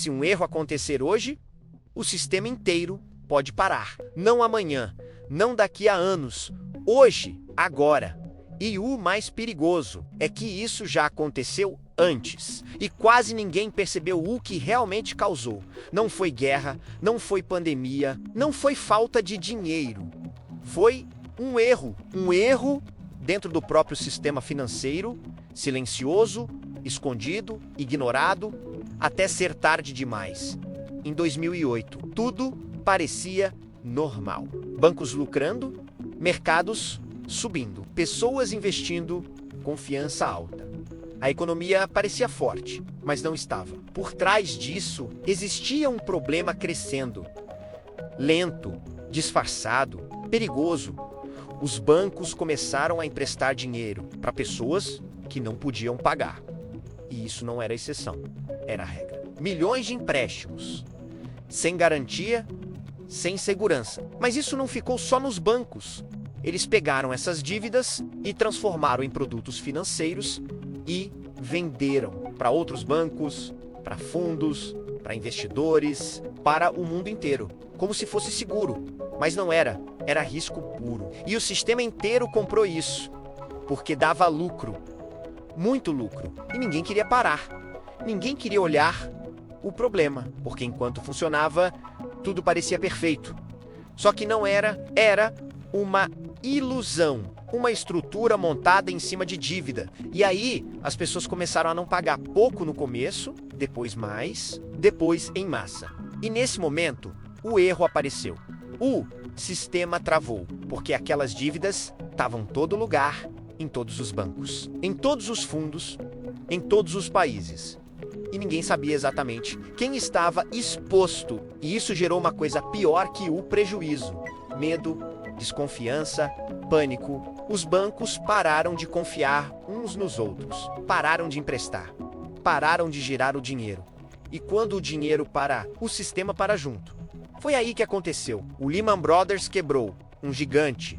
Se um erro acontecer hoje, o sistema inteiro pode parar. Não amanhã, não daqui a anos, hoje, agora. E o mais perigoso é que isso já aconteceu antes e quase ninguém percebeu o que realmente causou. Não foi guerra, não foi pandemia, não foi falta de dinheiro. Foi um erro dentro do próprio sistema financeiro, silencioso, escondido, ignorado, até ser tarde demais. Em 2008, tudo parecia normal. Bancos lucrando, mercados subindo, pessoas investindo, confiança alta. A economia parecia forte, mas não estava. Por trás disso, existia um problema crescendo. Lento, disfarçado, perigoso. Os bancos começaram a emprestar dinheiro para pessoas que não podiam pagar. E isso não era exceção, era a regra. Milhões de empréstimos, sem garantia, sem segurança. Mas isso não ficou só nos bancos. Eles pegaram essas dívidas e transformaram em produtos financeiros e venderam para outros bancos, para fundos, para investidores, para o mundo inteiro, como se fosse seguro. Mas não era, era risco puro. E o sistema inteiro comprou isso, porque dava lucro, muito lucro, e ninguém queria parar. Ninguém queria olhar o problema, porque enquanto funcionava, tudo parecia perfeito. Só que não era, era uma ilusão, uma estrutura montada em cima de dívida. E aí, as pessoas começaram a não pagar pouco no começo, depois mais, depois em massa. E nesse momento, o erro apareceu. O sistema travou, porque aquelas dívidas estavam em todo lugar, em todos os bancos, em todos os fundos, em todos os países. E ninguém sabia exatamente quem estava exposto. E isso gerou uma coisa pior que o prejuízo: medo, desconfiança, pânico. Os bancos pararam de confiar uns nos outros, pararam de emprestar, pararam de girar o dinheiro. E quando o dinheiro parar, o sistema para junto. Foi aí que aconteceu. O Lehman Brothers quebrou, um gigante.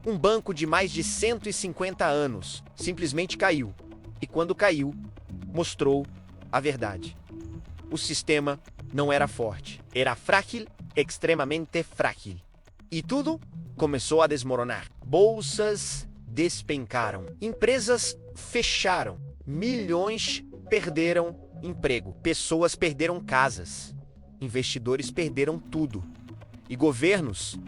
Um banco de mais de 150 anos simplesmente caiu. E quando caiu, mostrou a verdade. O sistema não era forte, era frágil, extremamente frágil. E tudo começou a desmoronar. Bolsas despencaram, empresas fecharam, milhões perderam emprego, pessoas perderam casas, investidores perderam tudo. E governos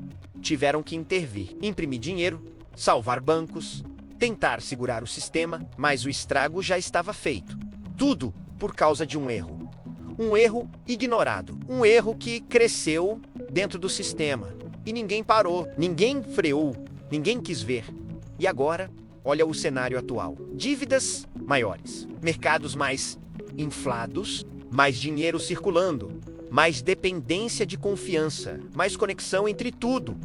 tiveram que intervir, imprimir dinheiro, salvar bancos, tentar segurar o sistema, mas o estrago já estava feito. Tudo por causa de um erro. Um erro ignorado. Um erro que cresceu dentro do sistema. E ninguém parou, ninguém freou, ninguém quis ver. E agora, olha o cenário atual. Dívidas maiores, mercados mais inflados, mais dinheiro circulando, mais dependência de confiança, mais conexão entre tudo.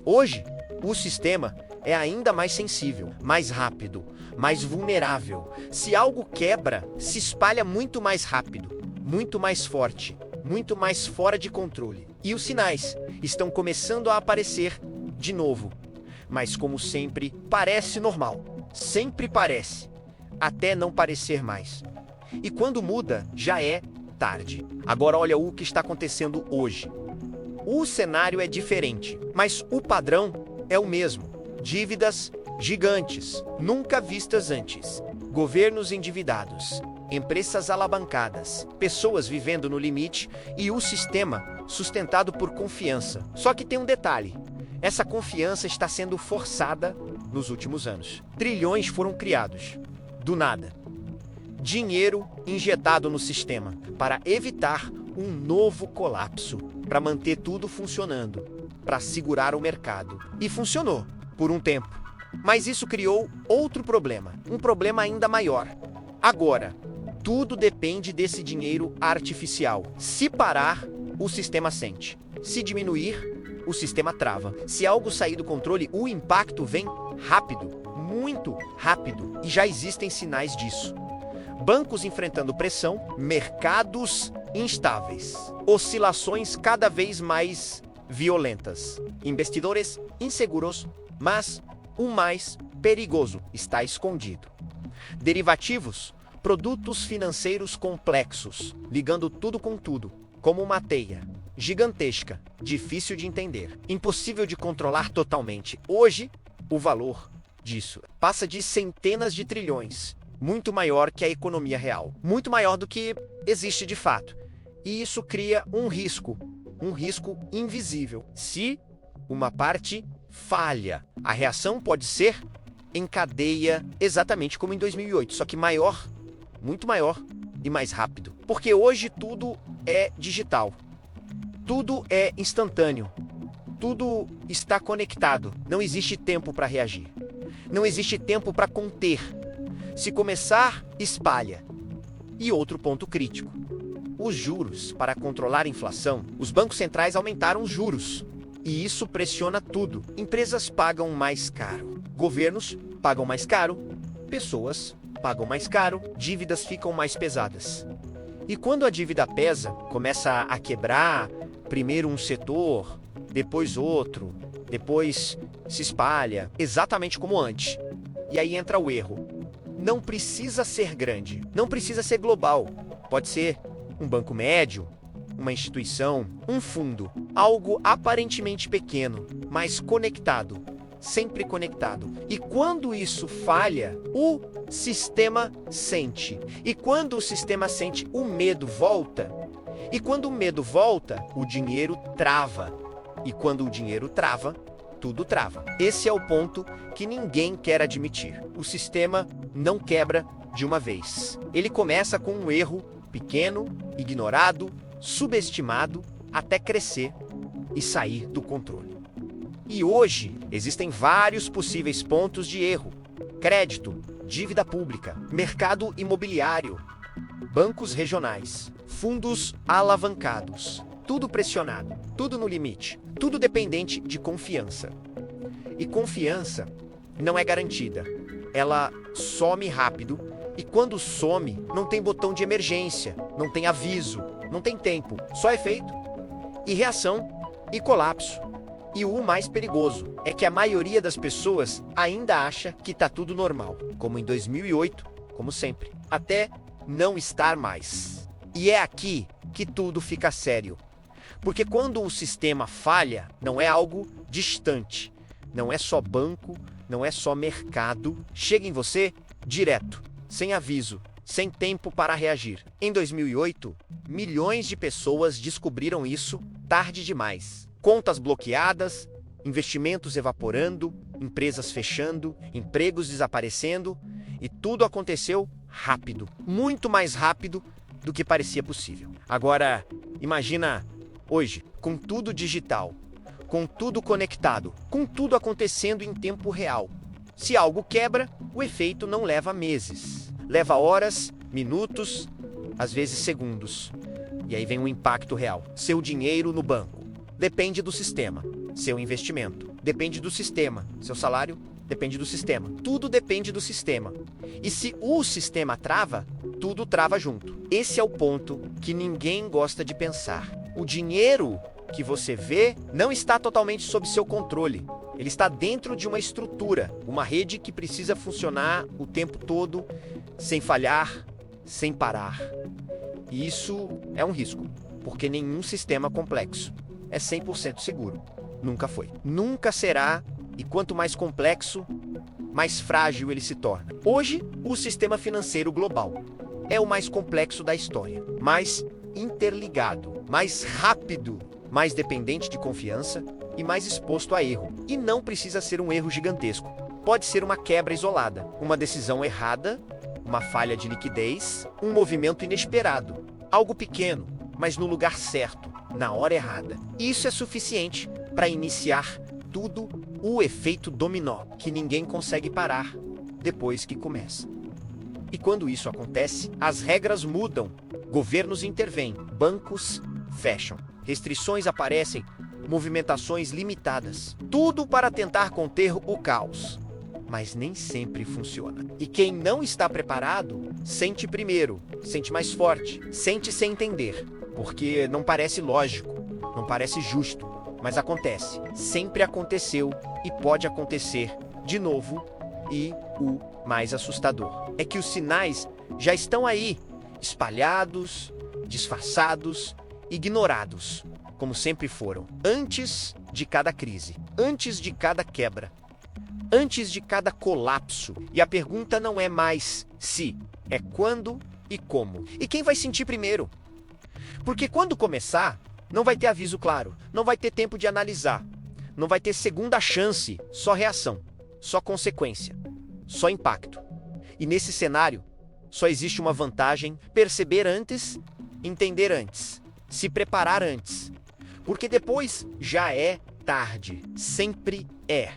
Hoje, o sistema é ainda mais sensível, mais rápido, mais vulnerável. Se algo quebra, se espalha muito mais rápido, muito mais forte, muito mais fora de controle. E os sinais estão começando a aparecer de novo. Mas como sempre, parece normal. Sempre parece, até não parecer mais. E quando muda, já é tarde. Agora olha o que está acontecendo hoje. O cenário é diferente, mas o padrão é o mesmo. Dívidas gigantes, nunca vistas antes. Governos endividados, empresas alavancadas, pessoas vivendo no limite e o sistema sustentado por confiança. Só que tem um detalhe: essa confiança está sendo forçada nos últimos anos. Trilhões foram criados, do nada. Dinheiro injetado no sistema para evitar um novo colapso, para manter tudo funcionando, para segurar o mercado. E funcionou por um tempo. Mas isso criou outro problema, um problema ainda maior. Agora, tudo depende desse dinheiro artificial. Se parar, o sistema sente. Se diminuir, o sistema trava. Se algo sair do controle, o impacto vem rápido, muito rápido. E já existem sinais disso. Bancos enfrentando pressão, mercados instáveis, oscilações cada vez mais violentas, investidores inseguros, mas o mais perigoso está escondido. Derivativos, Produtos financeiros complexos, ligando tudo com tudo, como uma teia. Gigantesca, difícil de entender, impossível de controlar totalmente. Hoje, o valor disso passa de centenas de trilhões, muito maior que a economia real, muito maior do que existe de fato. E isso cria um risco invisível. Se uma parte falha, a reação pode ser em cadeia, exatamente como em 2008, só que maior, muito maior e mais rápido. Porque hoje tudo é digital, tudo é instantâneo, tudo está conectado. Não existe tempo para reagir, não existe tempo para conter. Se começar, espalha. E outro ponto crítico: os juros. Para controlar a inflação, os bancos centrais aumentaram os juros. E isso pressiona tudo. Empresas pagam mais caro, governos pagam mais caro, pessoas pagam mais caro, dívidas ficam mais pesadas. E quando a dívida pesa, começa a quebrar primeiro um setor, depois outro, depois se espalha, exatamente como antes. E aí entra o erro. Não precisa ser grande, não precisa ser global. Pode ser um banco médio, uma instituição, um fundo, algo aparentemente pequeno, mas conectado, sempre conectado. E quando isso falha, o sistema sente. E quando o sistema sente, o medo volta. E quando o medo volta, o dinheiro trava. E quando o dinheiro trava, tudo trava. Esse é o ponto que ninguém quer admitir. O sistema não quebra de uma vez. Ele começa com um erro pequeno, ignorado, subestimado, até crescer e sair do controle. E hoje existem vários possíveis pontos de erro: crédito, dívida pública, mercado imobiliário, bancos regionais, fundos alavancados, tudo pressionado, tudo no limite, tudo dependente de confiança. E confiança não é garantida. Ela some rápido e quando some, não tem botão de emergência, não tem aviso, não tem tempo, só efeito e reação e colapso. E o mais perigoso é que a maioria das pessoas ainda acha que tá tudo normal, como em 2008, como sempre, até não estar mais. E é aqui que tudo fica sério. Porque quando o sistema falha, não é algo distante, não é só banco, não é só mercado, chega em você direto, sem aviso, sem tempo para reagir. Em 2008, milhões de pessoas descobriram isso tarde demais. Contas bloqueadas, investimentos evaporando, empresas fechando, empregos desaparecendo, e tudo aconteceu rápido, muito mais rápido do que parecia possível. Agora, imagina hoje, com tudo digital, com tudo conectado, com tudo acontecendo em tempo real. Se algo quebra, o efeito não leva meses. Leva horas, minutos, às vezes segundos. E aí vem um impacto real. Seu dinheiro no banco depende do sistema. Seu investimento depende do sistema. Seu salário depende do sistema. Tudo depende do sistema. E se o sistema trava, tudo trava junto. Esse é o ponto que ninguém gosta de pensar. O dinheiro que você vê não está totalmente sob seu controle. Ele está dentro de uma estrutura, uma rede que precisa funcionar o tempo todo, sem falhar, sem parar. E isso é um risco, porque nenhum sistema complexo é 100% seguro. Nunca foi. Nunca será, e quanto mais complexo, mais frágil ele se torna. Hoje, o sistema financeiro global é o mais complexo da história, mais interligado, mais rápido, mais dependente de confiança e mais exposto a erro. E não precisa ser um erro gigantesco. Pode ser uma quebra isolada, uma decisão errada, uma falha de liquidez, um movimento inesperado, algo pequeno, mas no lugar certo, na hora errada. Isso é suficiente para iniciar tudo o efeito dominó, que ninguém consegue parar depois que começa. E quando isso acontece, as regras mudam, governos intervêm, bancos fecham, restrições aparecem, movimentações limitadas. Tudo para tentar conter o caos. Mas nem sempre funciona. E quem não está preparado, sente primeiro, sente mais forte, sente sem entender, porque não parece lógico, não parece justo, mas acontece. Sempre aconteceu e pode acontecer de novo. E o mais assustador é que os sinais Já estão aí, espalhados, disfarçados, ignorados, como sempre foram, antes de cada crise, antes de cada quebra, antes de cada colapso. E a pergunta não é mais se, é quando e como. E quem vai sentir primeiro? Porque quando começar, não vai ter aviso claro, não vai ter tempo de analisar, não vai ter segunda chance, só reação, só consequência, só impacto. E nesse cenário, só existe uma vantagem: perceber antes, entender antes, se preparar antes. Porque depois já é tarde. Sempre é.